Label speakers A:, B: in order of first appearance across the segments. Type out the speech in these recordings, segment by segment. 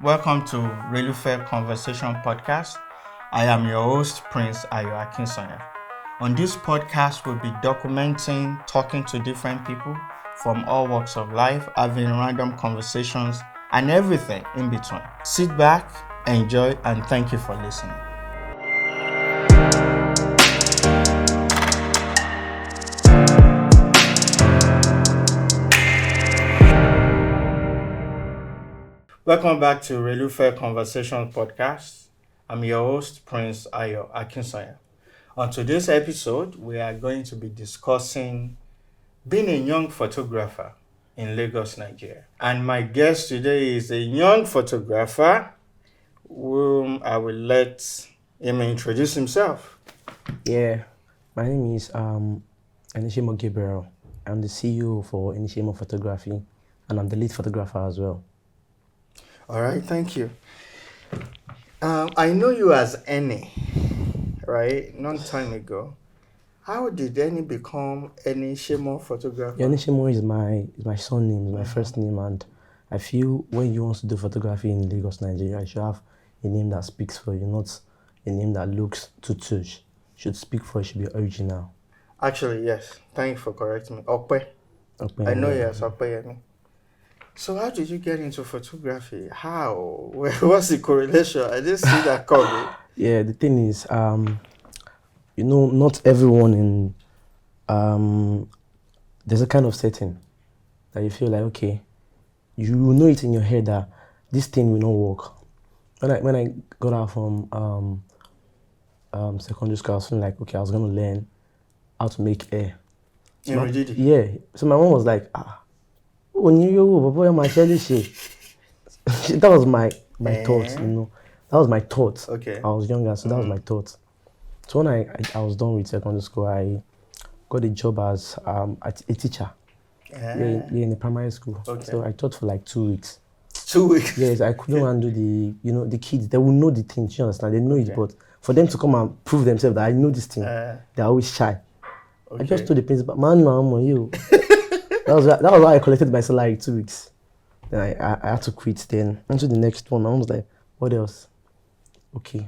A: Welcome to Relufe Conversation Podcast. I am your host, Prince Ayo Akinsanya. On this podcast, we'll be documenting, talking to different people from all walks of life, having random conversations, and everything in between. Sit back, enjoy, and thank you for listening. Welcome back to Relufe Conversation Podcast. I'm your host, Prince Ayo Akinsanya. On today's episode, we are going to be discussing being a young photographer in Lagos, Nigeria. And my guest today is a young photographer whom I will let him introduce himself.
B: Yeah, my name is Enishimo Gabriel. I'm the CEO for Enishimo Photography, and I'm the lead photographer as well.
A: All right, thank you. I know you as Eni, right? Long time ago. How did Eni become Enishimo Photographer?
B: Enishimo is my surname, is my first name, and I feel when you want to do photography in Lagos, Nigeria, you should have a name that speaks for you, not a name that looks too tush. Should speak for you, should be original.
A: Actually, yes. Thank you for correcting me. Okpe.
B: Okay,
A: I know you as Okpe. So how did you get into photography? How? What's the correlation? I didn't see that coming.
B: Yeah, the thing is, not everyone in there's a kind of setting that you feel like, okay, you know it in your head that this thing will not work. When I got out from secondary school, I was feeling like, okay, I was gonna learn how to make hair. Yeah. So my mom was like, that was my thoughts, That was my thoughts.
A: Okay.
B: I was younger, so that was my thoughts. So when I was done with secondary school, I got a job as a teacher. In the primary school.
A: Okay.
B: So I taught for like 2 weeks.
A: 2 weeks?
B: Yes, I couldn't handle the kids. They will know the thing, you understand? They know it, but for them to come and prove themselves that I know this thing, they're always shy. Okay. I just told the principal, man, you. That was why I collected my salary 2 weeks. Then I had to quit. Then onto the next one, I was like, what else? Okay,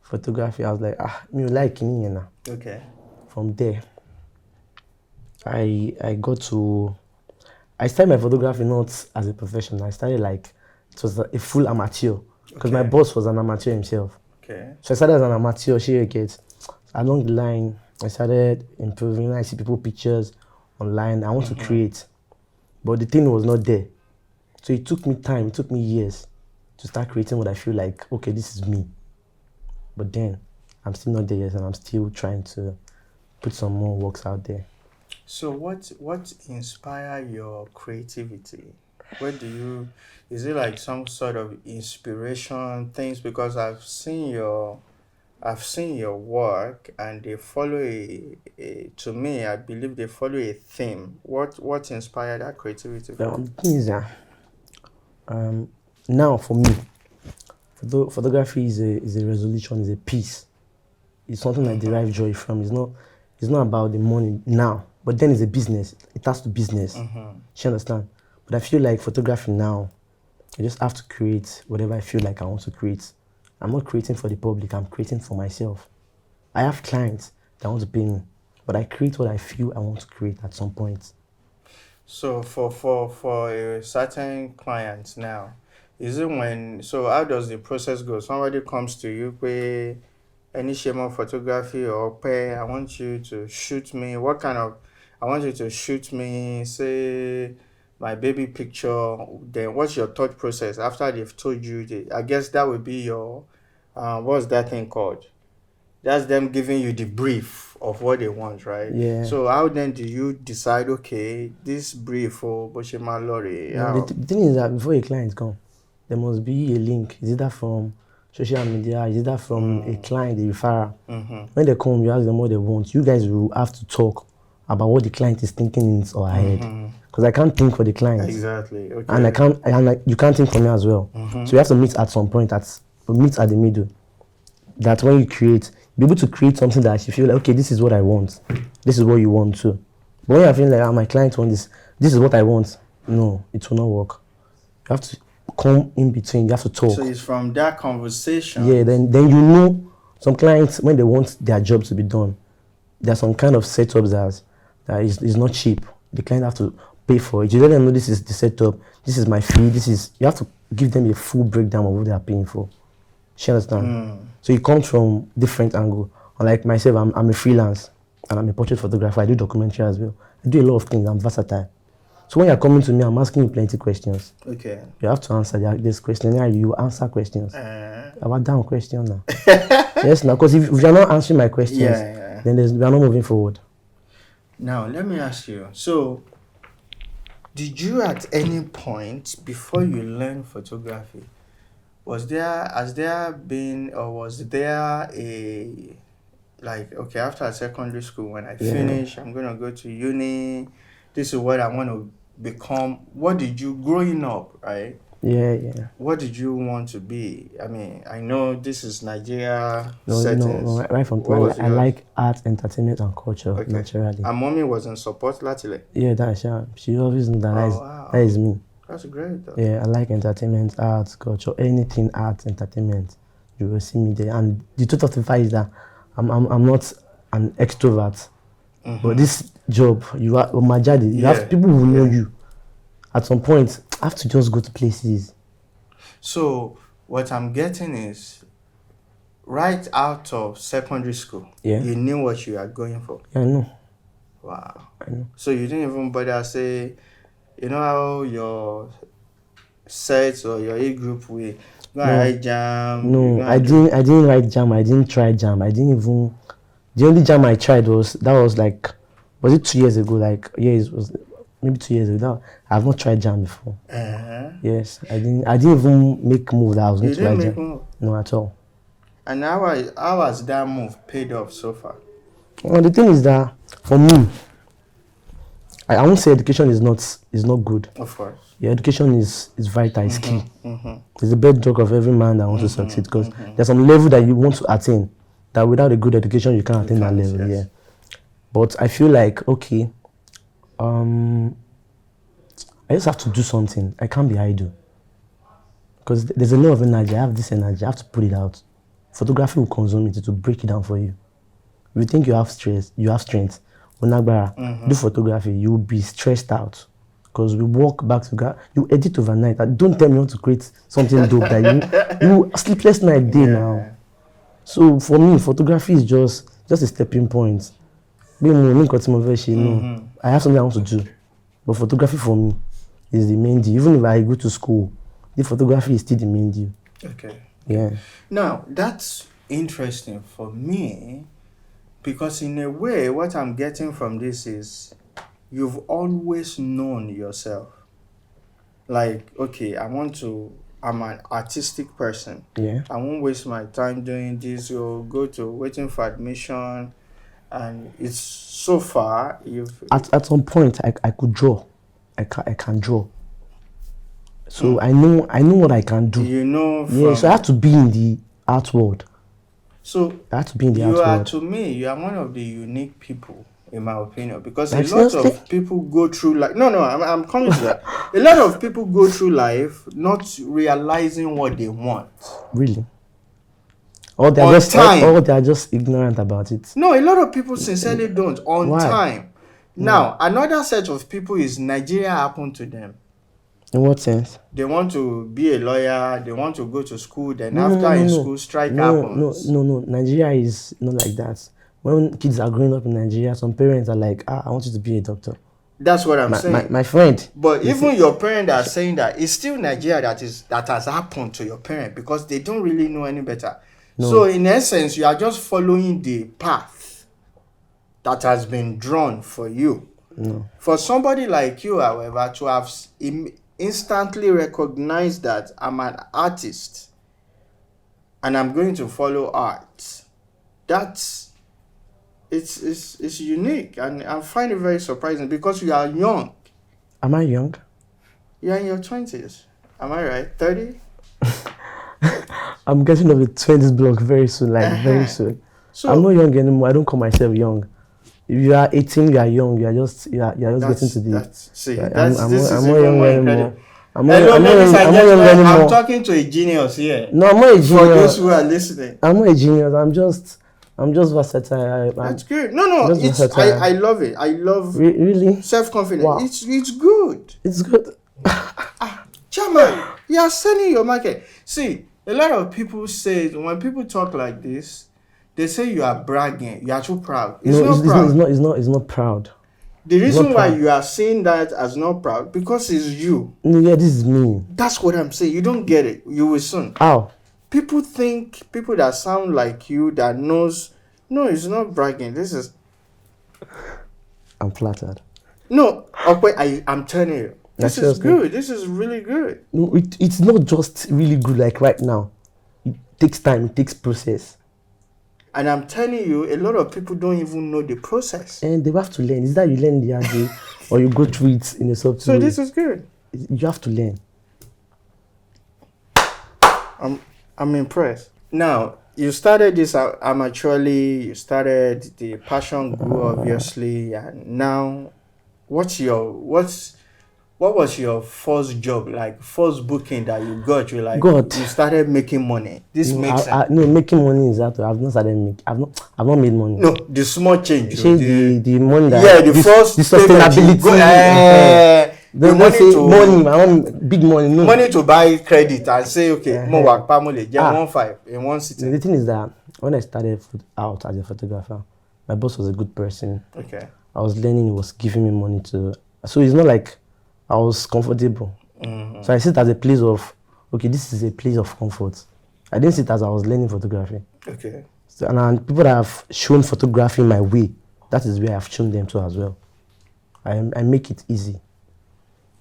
B: photography. I was like, me like me now.
A: Okay.
B: From there, I started my photography not as a profession. I started like it was a full amateur because my boss was an amateur himself.
A: Okay.
B: So I started as an amateur. Along the line, I started improving. I see people pictures online. I want to create, but the thing was not there. So it took me time. It took me years to start creating what I feel like. Okay, this is me. But then I'm still not there yet, and I'm still trying to put some more works out there.
A: So what inspire your creativity? Is it like some sort of inspiration things? Because I've seen your work and they follow to me, I believe they follow a theme. What inspired that creativity?
B: The thing is that now for me, photography is a resolution, is a piece. It's something I derive joy from. It's not about the money now, but then it's a business. It has to business. You understand? But I feel like photography now, I just have to create whatever I feel like I want to create. I'm not creating for the public, I'm creating for myself. I have clients that want to pay me, but I create what I feel I want to create at some point.
A: So for a certain client now, how does the process go? Somebody comes to you, pay any shame of photography or pay, I want you to shoot me. I want you to shoot me, say, my baby picture. Then what's your thought process after they've told you? I guess that would be your, what's that thing called? That's them giving you the brief of what they want, right?
B: Yeah.
A: So how then do you decide, okay, this brief for Boshima Lori?
B: The thing is that before a client comes, there must be a link. Is it that from social media? Is it that from a client, a referral? When they come, you ask them what they want. You guys will have to talk about what the client is thinking in his or her head. Because I can't think for the client.
A: Exactly. Okay.
B: And you can't think for me as well. So we have to meet at some point, meet at the middle. That when you create, be able to create something that you feel like, okay, this is what I want. This is what you want too. But when you're feeling like, my client wants this is what I want. No, it will not work. You have to come in between. You have to talk.
A: So it's from that conversation.
B: Yeah, then you know some clients when they want their job to be done, there's some kind of setups that is not cheap. The client have to pay for it. You let them know this is the setup, this is my fee, you have to give them a full breakdown of what they are paying for. You understand? So it comes from different angle. Unlike myself, I'm a freelance and I'm a portrait photographer. I do documentary as well. I do a lot of things. I'm versatile. So when you're coming to me, I'm asking you plenty questions.
A: Okay.
B: You have to answer this questionnaire. You answer questions. About down question now. Yes, now because if you're not answering my questions, then we are not moving forward.
A: Now let me ask you. So, did you at any point before you learned photography, was there a like, okay, after secondary school, when I finish, I'm gonna go to uni. This is what I want to become. What did you growing up, right?
B: Yeah.
A: What did you want to be? I mean, I know this is Nigeria
B: settings. No, right from I like art, entertainment, and culture naturally.
A: And mommy was in support lately.
B: Yeah, that's she always knew that that is me.
A: That's great though.
B: Yeah, I like entertainment, art, culture, anything art, entertainment. You will see me there. And the truth of the fact is that I'm not an extrovert. But this job, you are Majadi, you have people who know you. At some point, I have to just go to places.
A: So what I'm getting is, right out of secondary school, you knew what you are going for.
B: Yeah, I know.
A: Wow.
B: I know.
A: So you didn't even bother say, you know how your sets or your A group will go and write jam?
B: No, I didn't write jam. I didn't try jam. I didn't even. The only jam I tried was like, was it 2 years ago? Like, it was maybe 2 years ago. I have not tried jam before. Yes, I didn't even make move that I was going to write jam. Move? No, at all.
A: And how has that move paid off so far?
B: Well, the thing is that for me, I won't say education is not good.
A: Of course.
B: Yeah, education is vital, is key. It's the bedrock of every man that wants to succeed, because there's some level that you want to attain that without a good education you can't attain that level. Yes. Yeah. But I feel like, okay, I just have to do something. I can't be idle. Because there's a lot of energy. I have this energy. I have to put it out. Photography will consume it. It will break it down for you. If you think you have stress, you have strength. Onagbara, do photography, you will be stressed out. Because we walk back to God. You edit overnight. Don't tell me you want to create something dope that you sleepless night day now. So for me, photography is just a stepping point. I have something I want to do. But photography for me is the main deal. Even if I go to school, the photography is still the main deal.
A: Okay.
B: Yeah.
A: Now, that's interesting for me, because in a way, what I'm getting from this is you've always known yourself. Like, okay, I'm an artistic person.
B: Yeah.
A: I won't waste my time doing this or go to waiting for admission. And it's so far,
B: at some point I could draw. I can draw. So I know what I can do.
A: You know.
B: So I have to be in the art world.
A: So
B: I have to be in the art world.
A: To me, you are one of the unique people, in my opinion, because a lot of people go through like I'm coming to that. A lot of people go through life not realizing what they want.
B: Really? Or they are just ignorant about it.
A: No, a lot of people sincerely don't on time. Now, another set of people is Nigeria happened to them.
B: In what sense?
A: They want to be a lawyer, they want to go to school, then after school, strike happens.
B: No. Nigeria is not like that. When kids are growing up in Nigeria, some parents are like, I want you to be a doctor.
A: That's what I'm saying.
B: My friend.
A: But even your parents are saying that it's still Nigeria that has happened to your parents, because they don't really know any better. No. So in essence, you are just following the path that has been drawn for you.
B: No.
A: For somebody like you, however, to have instantly recognized that I'm an artist and I'm going to follow art, it's unique, and I find it very surprising because you are young.
B: Am I young?
A: You're in your 20s. Am I right? 30?
B: I'm getting off the 20s block very soon, very soon. So, I'm not young anymore. I don't call myself young. If you are 18, you are young. You are just getting to the.
A: I'm not young anymore. Hello, ladies and
B: I'm not young
A: gentlemen. I'm
B: anymore.
A: talking to a genius here.
B: No, I'm not a
A: For
B: genius.
A: those who are listening,
B: I'm not a genius. I'm just versatile.
A: that's good. No,
B: just
A: it's
B: versatile.
A: I love it. I love
B: Really?
A: self-confidence.
B: Wow.
A: It's good.
B: It's good.
A: Chairman, you are selling your market. See, a lot of people say when people talk like this, they say you are bragging. You are too proud. It's
B: No,
A: not proud.
B: it's not proud.
A: The
B: It's not
A: reason why
B: proud.
A: you are saying that as not proud because it's you.
B: No, yeah, this is me.
A: That's what I'm saying. You don't get it. You will soon.
B: How?
A: People that sound like you that knows. No, it's not bragging. This is
B: I'm flattered.
A: no. Okay, I'm telling you. This is
B: Seriously.
A: good. This is really good.
B: No, it's not just really good like right now. It takes time. It takes process.
A: And I'm telling you, a lot of people don't even know the process.
B: And they have to learn. Is that you learn the hard way or you go through it in a soft
A: So
B: way?
A: this is good.
B: You have to learn.
A: I'm impressed. Now you started this amateurly. You started the passion grew obviously, and now, what was your first job like? First booking that you got? You like
B: God.
A: you started making money. This makes sense.
B: No, making money is that I've not started making. I've not made money.
A: No, the small change.
B: The money that
A: Yeah, the first
B: the
A: payment you
B: sustainability.
A: go, the
B: Don't
A: money
B: say
A: to
B: money. I want big money. No.
A: money to buy credit and say okay, mo work pa mo le get 1.5 in one sitting.
B: The thing is that when I started out as a photographer, my boss was a good person.
A: Okay.
B: I was learning. He was giving me money to. So it's not like I was comfortable.
A: Mm-hmm.
B: So I see it as a place of, okay, this is a place of comfort. I didn't see it as I was learning photography.
A: Okay.
B: So, and people that have shown photography my way, that is where I've shown them to as well. I make it easy.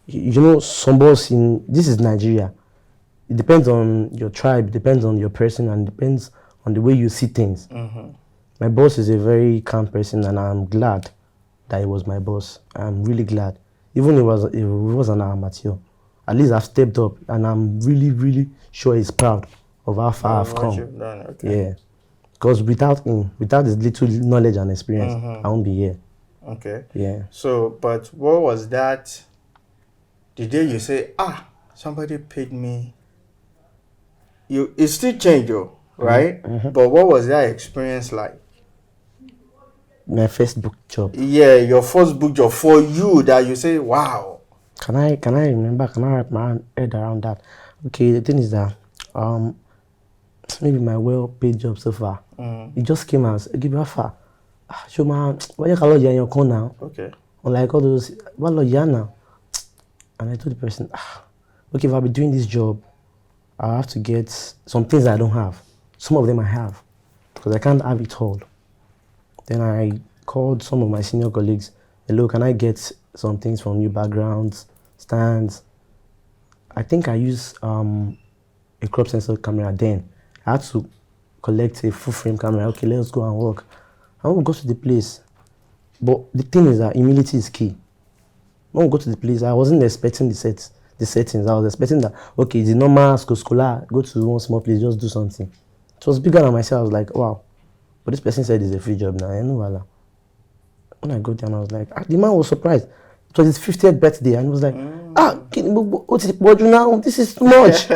B: You know, some boss this is Nigeria. It depends on your tribe, it depends on your person, and depends on the way you see things.
A: Mm-hmm.
B: My boss is a very calm person, and I'm glad that he was my boss. I'm really glad. Even if he was an amateur, at least I've stepped up, and I'm really, really sure he's proud of how far I've come.
A: Okay.
B: Yeah, because without him, without his little knowledge and experience, I won't be here.
A: Okay.
B: Yeah.
A: So, but what was that? The day you say, somebody paid me. It still changed, right? Mm-hmm. But what was that experience like?
B: My first book job.
A: Yeah, your first book job for you that you say, wow.
B: Can I remember? Can I wrap my head around that? Okay, the thing is that maybe my well-paid job so far. It just came as give me far. Show man, why you call your corner now?
A: Okay.
B: Unlike all those, what now? And I told the person, okay, if I'll be doing this job, I'll have to get some things I don't have. Some of them I have, because I can't have it all. Then I called some of my senior colleagues. Hello, can I get some things from you? Backgrounds, stands. I think I used a crop sensor camera then. I had to collect a full frame camera. Okay, let's go and work. I want to go to the place. But the thing is that humility is key. When we go to the place, I wasn't expecting the settings. I was expecting that, okay, the normal scholar, go to one small place, just do something. It was bigger than myself. I was like, wow. But this person said it's a free job now. I know, voila. When I got there, and I was like, the man was surprised. It was his 50th birthday, and he was like, what's it about you now? This is too much.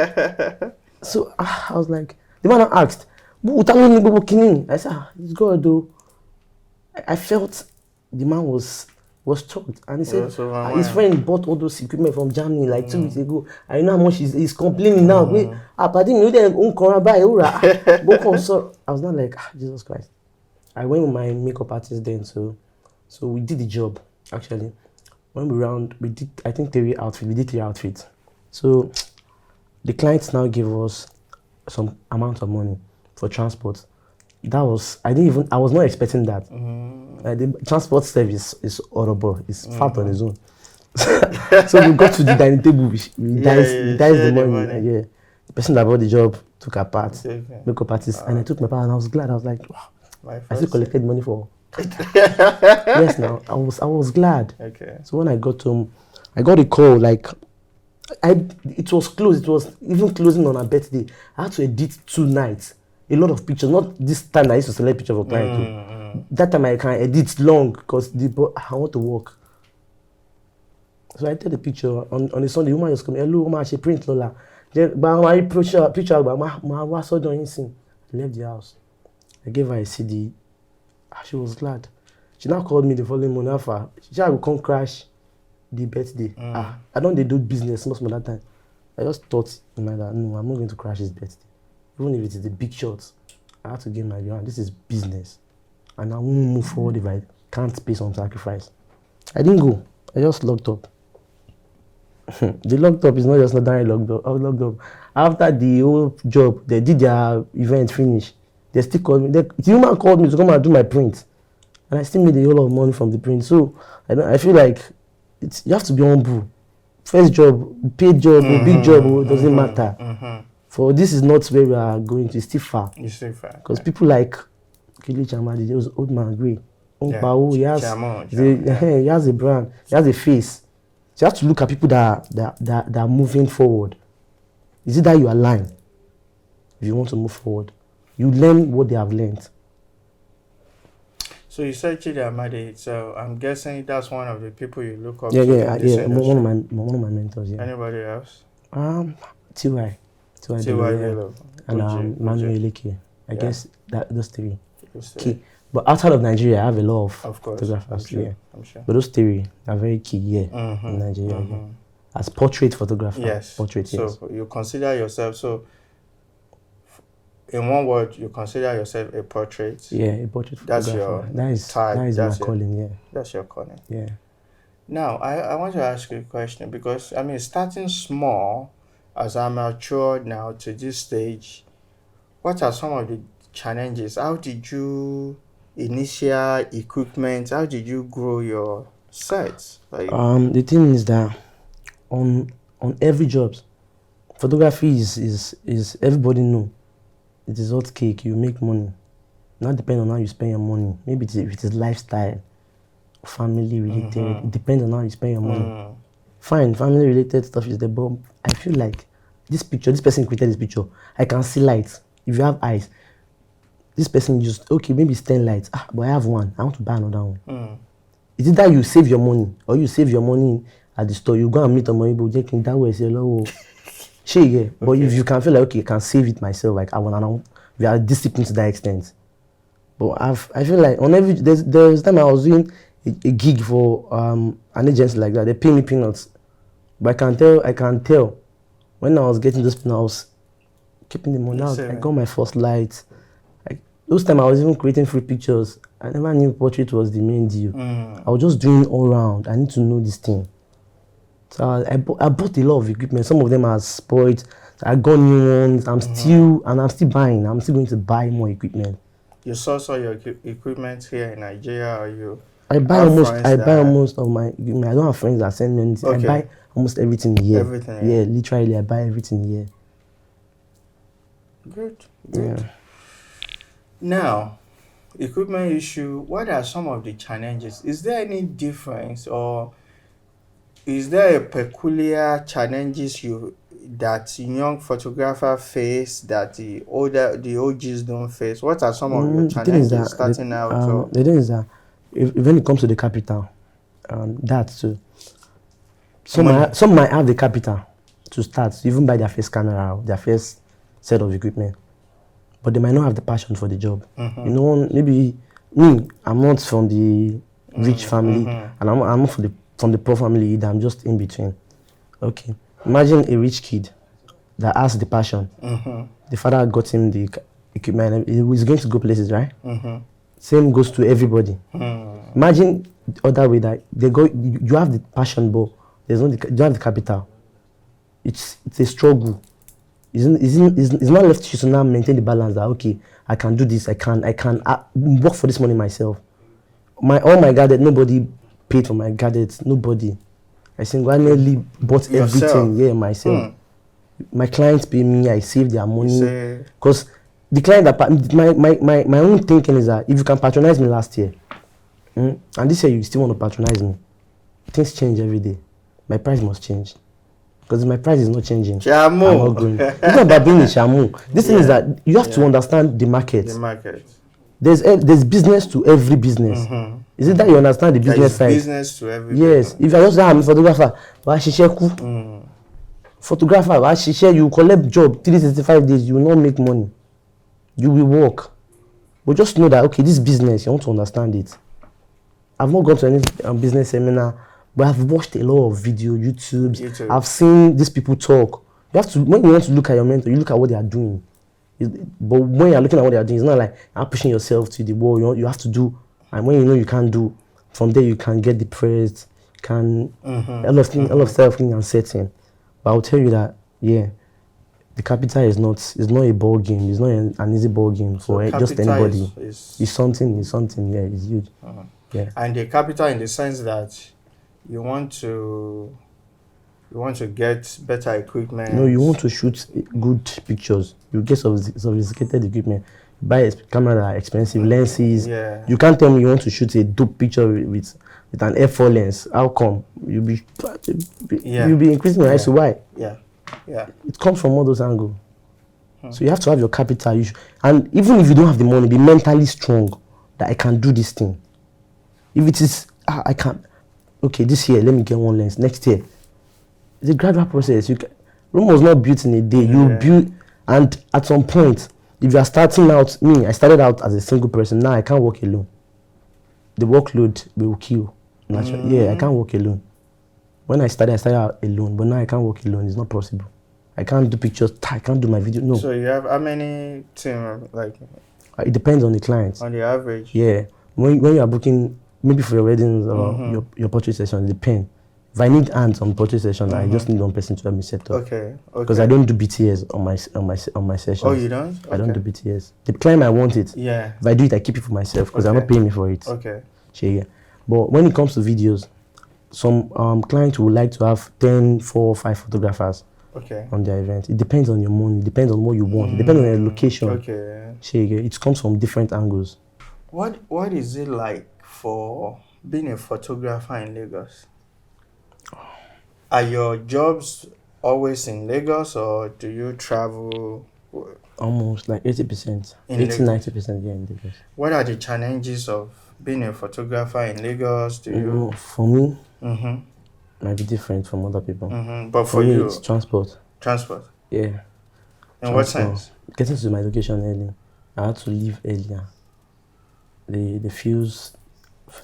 B: So I was like, the man asked, I said, it's God though. I felt the man was shocked, and he said his friend bought all those equipment from Germany like 2 weeks ago. I know how much he's complaining now. I was not like, Jesus Christ. I went with my makeup artist then, so we did the job actually. When we did, I think 3 outfits. We did 3 outfits. So the clients now gave us some amount of money for transport. I was not expecting that. The transport service is horrible. It's fat on its own. So we got to the dining table. We diced the money. Yeah. The person that bought the job took her part, makeup artist, and I took my part, and I was glad. I was like, wow, I still collected money for. Yes, now I was glad.
A: Okay.
B: So when I got home, I got a call like. It was closed. It was even closing on her birthday. I had to edit 2 nights. A lot of pictures. Not this time I used to select pictures for clients. That time I can edit long because I want to work. So I take the picture on the Sunday. Woman just come, hello, woman, she print Lola. But my picture, but my was so done insane. I left the house. I gave her a CD. She was glad. She now called me the following morning after. She said I will come crash the birthday. I don't do business most of that time. I just thought in my that no, I'm not going to crash his birthday. Even if it is a big shot, I have to give my ground. This is business. And I won't move forward if I can't pay some sacrifice. I didn't go. I just locked up. The locked up is not just ordinary locked up. After the whole job, they did their event finish. They still called me. The human called me to come and do my print. And I still made a whole lot of money from the print. So I feel like you have to be humble. First job, paid job, or big job, it doesn't matter. For this is not where we are going to. It's still far.
A: It's still far.
B: Because people like Kili Chamadi, there was old man Gray. He has a brand, he has a face. So you have to look at people that are moving forward. Is it that you align? If you want to move forward, you learn what they have learned.
A: So you said Chidi Amadi, so I'm guessing that's one of the people you look up to.
B: Yeah. One of my mentors. Yeah.
A: Anybody else?
B: T.Y. And Manuel Eleke. I guess that those three. Key. But outside of Nigeria, I have a lot of photographers. I'm sure. But those three are very key in Nigeria. As portrait photographer.
A: Yes.
B: Portrait.
A: So you consider yourself in one word, you consider yourself a portrait.
B: Yeah, a portrait photographer. That is my calling. Yeah.
A: That's your calling.
B: Yeah.
A: Now I want to ask you a question because starting small, as I'm matured now to this stage, what are some of the challenges? How did you initial equipment? How did you grow your sets?
B: The thing is that on every job, photography is everybody know. It is hot cake. You make money. Not depend on how you spend your money. Maybe if it is lifestyle, family related. It depends on how you spend your money. Fine, family related stuff is the bomb. I feel like this person created this picture. I can see lights. If you have eyes, this person used, maybe it's 10 lights. But I have one. I want to buy another one. Is it that you save your money or you save your money at the store? You go and meet a money, but that way, say, hello. But if you can feel like, I can save it myself, like I want to know, we are disciplined to that extent. But I feel like on every, there's time I was doing a gig for an agency like that. They pay me peanuts. But I can tell when I was getting those peanuts, I was keeping the money out. I got my first light. Those time I was even creating free pictures. I never knew portrait was the main deal. I was just doing all round. I need to know this thing. So I bought a lot of equipment. Some of them are spoiled. I got new ones. I'm still buying. I'm still going to buy more equipment.
A: You source all your equipment here in Nigeria, or you?
B: I buy almost of my equipment. I don't have friends that send me anything. I buy almost everything here. Yeah, literally, I buy everything here.
A: Good. Yeah. Now, equipment issue. What are some of the challenges? Is there any difference, or is there a peculiar challenges that young photographers face that the OGs don't face? What are some of your challenges starting out?
B: The thing is that when it comes to the capital, that too. Some might have the capital to start, even buy their first camera, their first set of equipment, but they might not have the passion for the job. Maybe me, I'm not from the rich family, and I'm not from the poor family either. I'm just in between. Okay, imagine a rich kid that has the passion. The father got him the equipment. He was going to go places, right? Same goes to everybody. Imagine the other way, that you have the passion, but you don't have the capital. It's a struggle. It's not left to now maintain the balance that I can do this. I can work for this money myself. All my gadgets, nobody paid for my gadgets. Nobody. I single-handedly bought everything myself. My clients pay me. I save their money because the client that my own thinking is that if you can patronize me last year, and this year you still want to patronize me, things change every day. My price must change. Because my price is not changing.
A: Shamu.
B: I'm not going. It's not about being a shamu. This thing is that you have to understand the market.
A: The market.
B: there's business to every business. Is it that you understand the business side?
A: Business to every
B: yes
A: business.
B: If you are just I'm a photographer wàá ṣiṣẹ́ kú photographer wàá ṣiṣẹ́ you collect job 365 days you will not make money you will work but just know that okay this business you want to understand it. I've not gone to any business seminar but I've watched a lot of YouTube. I've seen these people talk. You have to, when you want to look at your mentor, you look at what they are doing. But when you are looking at what they are doing, it's not like you're pushing yourself to the wall. You have to do, and when you know you can't do, from there you can get depressed, can a lot of self-cleaning and setting. But I'll tell you that, yeah, the capital is not a ball game. It's not an easy ball game for just anybody. It's something. Yeah, it's huge. Yeah.
A: And the capital in the sense that you want to get better equipment.
B: No, you want to shoot good pictures. You get sophisticated equipment. Buy a camera that are expensive, lenses.
A: Yeah.
B: You can't tell me you want to shoot a dope picture with an f4 lens. How come? You'll be increasing your ISO. Why?
A: Yeah.
B: It comes from all those angles. So you have to have your capital. And even if you don't have the money, be mentally strong that I can do this thing. If it is, I can't. Okay, this year, let me get one lens. Next year, it's a gradual process. Rome was not built in a day. You build, and at some point, if you are starting out, I started out as a single person. Now I can't work alone. The workload will kill. Yeah, I can't work alone. When I started out alone, but now I can't work alone. It's not possible. I can't do pictures. I can't do my video. No.
A: So you have how many team? Like,
B: it depends on the client.
A: On the average.
B: Yeah, when you are booking, maybe for your weddings or your portrait session, it depends. If I need hands on portrait session, I just need one person to help me set up.
A: Okay.
B: Because I don't do BTS on my sessions.
A: Oh, you don't? Okay.
B: I don't do BTS. The client might want it.
A: Yeah.
B: If I do it, I keep it for myself because they're not paying me for it.
A: Okay.
B: Yeah. But when it comes to videos, some clients would like to have 10, 4, 5 photographers.
A: Okay.
B: On their event. It depends on your money. It depends on what you want. It depends on your location.
A: Okay.
B: It comes from different angles.
A: What is it like for being a photographer in Lagos? Are your jobs always in Lagos or do you travel?
B: Almost like 80%. 80-90% here in Lagos.
A: What are the challenges of being a photographer in Lagos?
B: For me, might be different from other people.
A: But for
B: me,
A: you,
B: it's transport.
A: Transport?
B: Yeah.
A: In what sense?
B: Getting to my location early. I had to leave earlier. The fuels,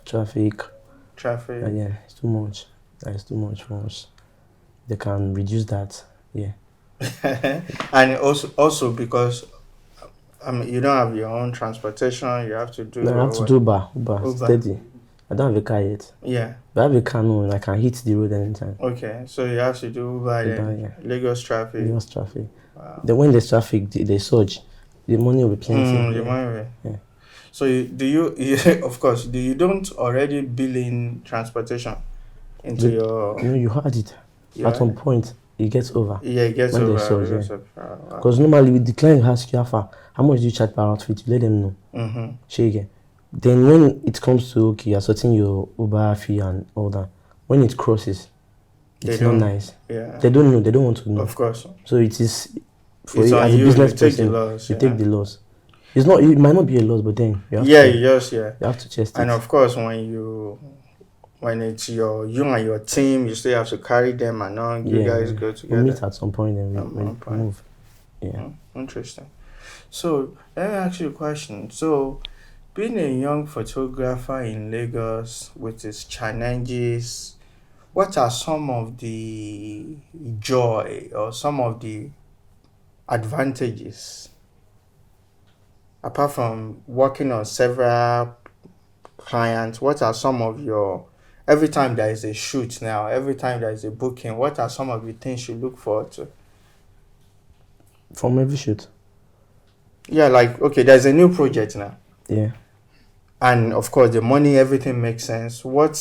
B: traffic. Yeah, it's too much. It's too much for us. They can reduce that. Yeah.
A: And also because you don't have your own transportation, you have to do.
B: No, I have to do Uber steady. I don't have a car yet.
A: Yeah.
B: But I have a car now and I can hit the road anytime.
A: Okay, so you have to do Uber. Lagos traffic.
B: Wow. Then when there's traffic, they surge. The money will be plenty.
A: The money.
B: Yeah.
A: So of course, you don't already bill in transportation into your...
B: You had it. At some point, it gets over.
A: Yeah, it gets over.
B: Because normally with the client who asks you how much do you charge per outfit, you let them know. Then when it comes to, okay, you're sorting your Uber fee and all that, when it crosses, it's not nice.
A: Yeah.
B: They don't know. They don't want to know.
A: Of course.
B: So it is, for you as a business person, you take the loss. It's not. It might not be a loss, but then you have to. You have to test it.
A: And of course, when it's you and your team, you still have to carry them and all. You guys go together.
B: We meet at some point and we move. Yeah.
A: Interesting. So let me ask you a question. So, being a young photographer in Lagos with its challenges, what are some of the joy or some of the advantages? Apart from working on several clients, what are some of your, every time there is a shoot now, every time there is a booking, what are some of the things you look forward to?
B: From every shoot?
A: Yeah, like, okay, there's a new project now.
B: Yeah.
A: And of course, the money, everything makes sense. What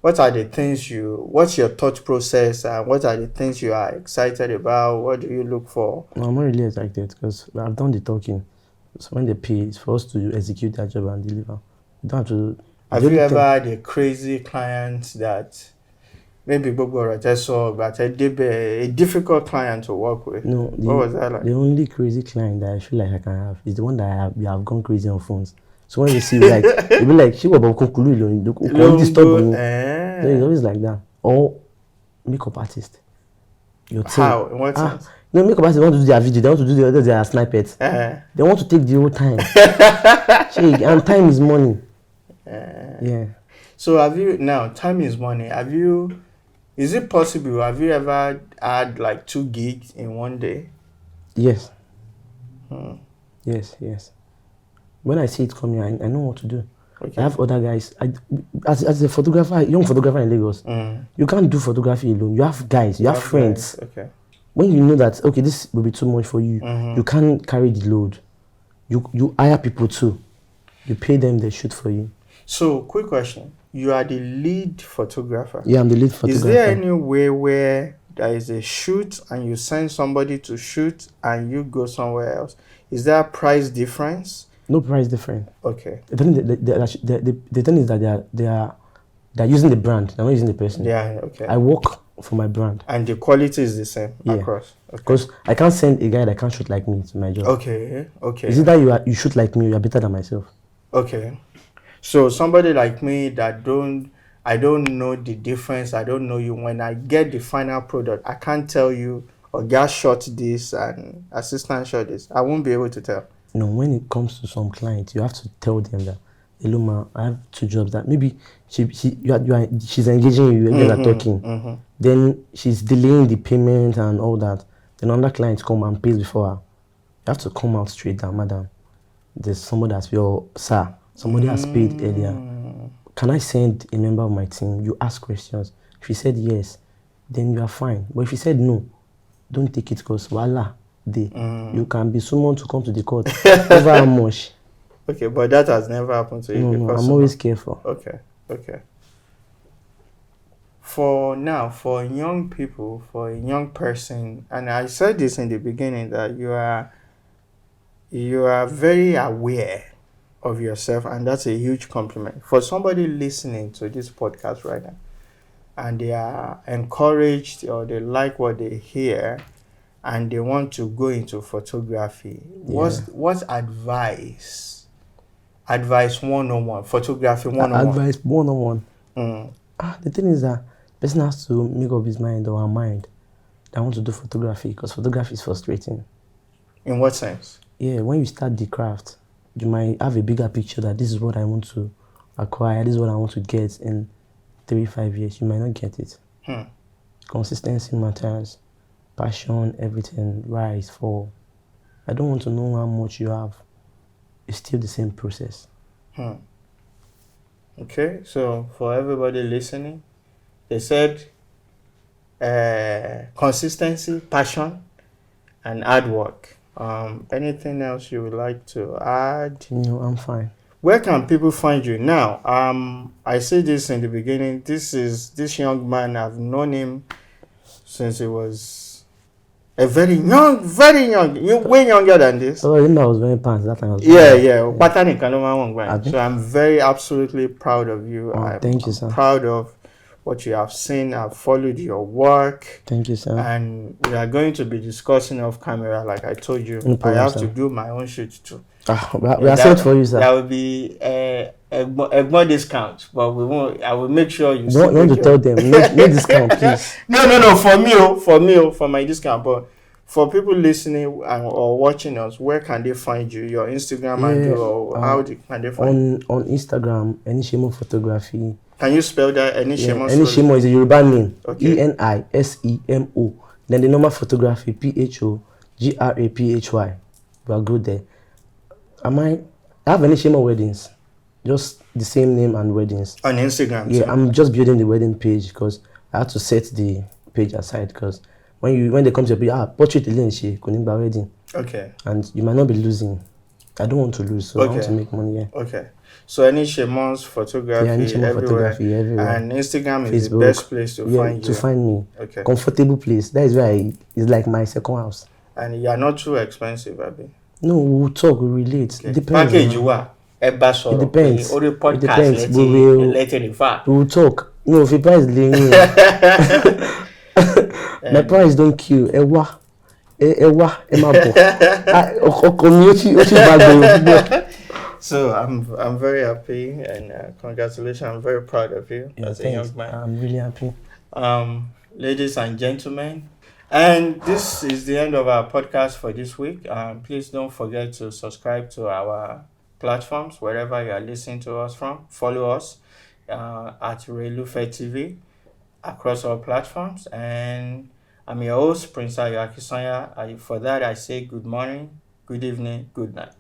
A: are the things what's your thought process and what are the things you are excited about? What do you look for?
B: No, I'm not really excited because I've done the talking. So when they pay, it's for us to execute that job and deliver. You don't have to.
A: Have you ever had a crazy client that maybe a difficult client to work with?
B: No.
A: What was that like?
B: The only crazy client that I feel like I can have is the one that we have gone crazy on phones. So when they see you, like, they'll be like, she will disturb me. So it's always like that. Or makeup artist. Your team.
A: How? In what sense?
B: No, makeup artists want to do their video, they want to do their snippets. They want to take the whole time. And time is money. Yeah.
A: So time is money. Is it possible? Have you ever had like 2 gigs in one day?
B: Yes. Yes. When I see it coming, I know what to do. Okay. I have other guys. As a photographer, young photographer in Lagos, you can't do photography alone. You have guys, you have friends.
A: Guys. Okay.
B: When you know that, okay, this will be too much for you, you can't carry the load. You hire people too. You pay them, they shoot for you.
A: So, quick question. You are the lead photographer.
B: Yeah, I'm the lead photographer.
A: Is there any way where there is a shoot and you send somebody to shoot and you go somewhere else? Is there a price difference?
B: No price difference.
A: Okay.
B: The thing is that they're using the brand. They're not using the person.
A: Yeah, okay.
B: I work for my brand.
A: And the quality is the same across.
B: Because I can't send a guy that can't shoot like me to my job.
A: Okay.
B: Is it that you shoot like me, you are better than myself?
A: Okay. So somebody like me that I don't know the difference, I don't know you. When I get the final product, I can't tell you, guy shot this and assistant shot this. I won't be able to tell.
B: No, when it comes to some clients, you have to tell them that, hello ma, I have 2 jobs that maybe she's engaging you, you guys are talking. Then she's delaying the payment and all that. Then another client come and pays before her. You have to come out straight down, madam. There's somebody that's sir, somebody has paid earlier. Can I send a member of my team? You ask questions. If he said yes, then you are fine. But if he said no, don't take it because voila, you can be summoned to come to the court over how much.
A: Okay, but that has never happened to you.
B: No, I'm always careful.
A: Okay. For young people, for a young person, and I said this in the beginning that you are very aware of yourself, and that's a huge compliment. For somebody listening to this podcast right now, and they are encouraged or they like what they hear, and they want to go into photography, what's advice 101, photography 101?
B: Advice 101. The thing is that person has to make up his mind or her mind that I want to do photography, because photography is frustrating.
A: In what sense?
B: Yeah, when you start the craft, you might have a bigger picture that this is what I want to acquire, this is what I want to get in 3-5 years. You might not get it. Consistency matters, passion, everything, rise, fall. I don't want to know how much you have. It's still the same process.
A: Okay, so for everybody listening, they said consistency, passion, and hard work. Anything else you would like to add?
B: No, I'm fine.
A: Where can people find you now? I said this in the beginning. This young man. I've known him since he was a very young. You're way younger than this.
B: Oh, I was wearing pants that time.
A: So I'm very absolutely proud of you.
B: Thank you, sir.
A: I'm proud of what you have seen. I've followed your work.
B: Thank you, sir.
A: And we are going to be discussing off camera, like I told you.
B: No problem,
A: I have
B: sir.
A: to do my own shoot too.
B: We are set for you, sir.
A: That will be a more discount, but we won't. I will make sure you.
B: Don't want to tell them no discount, please.
A: No. For my discount, but for people listening or watching us, where can they find you? Your Instagram handle, or how can they find you?
B: On Instagram, Enishemo Photography.
A: Can you spell that? Enishemo.
B: Enishemo is a Yoruba name.
A: Okay.
B: ENISEMO. Then the normal photography, PHOGRAPHY. We are good there. I have Enishemo weddings. Just the same name and weddings.
A: On Instagram.
B: Yeah, too. I'm just building the wedding page because I have to set the page aside, because when they come to your page, portrait wedding.
A: Okay.
B: And you might not be losing. I don't want to lose, so I want to make money. Yeah.
A: Okay. So Enishemo's photography, everywhere. And Instagram is Facebook, the best place to find you.
B: To find me.
A: Okay.
B: Comfortable place. That is why it's like my second house.
A: And you are not too expensive, Abi.
B: No, we'll talk, we'll relate.
A: Okay.
B: It depends.
A: Package you are. It
B: depends.
A: Or the podcast.
B: We will talk. No, if the price is my price don't kill. Ewa.
A: So I'm very happy and congratulations. I'm very proud of you
B: Yeah,
A: as a
B: thanks.
A: young man.
B: I'm really happy.
A: Ladies and gentlemen, and this is the end of our podcast for this week. Please don't forget to subscribe to our platforms wherever you are listening to us from. Follow us at Relufe TV across all platforms. And I'm your host, Prince Ayo Akisanya. For that, I say good morning, good evening, good night.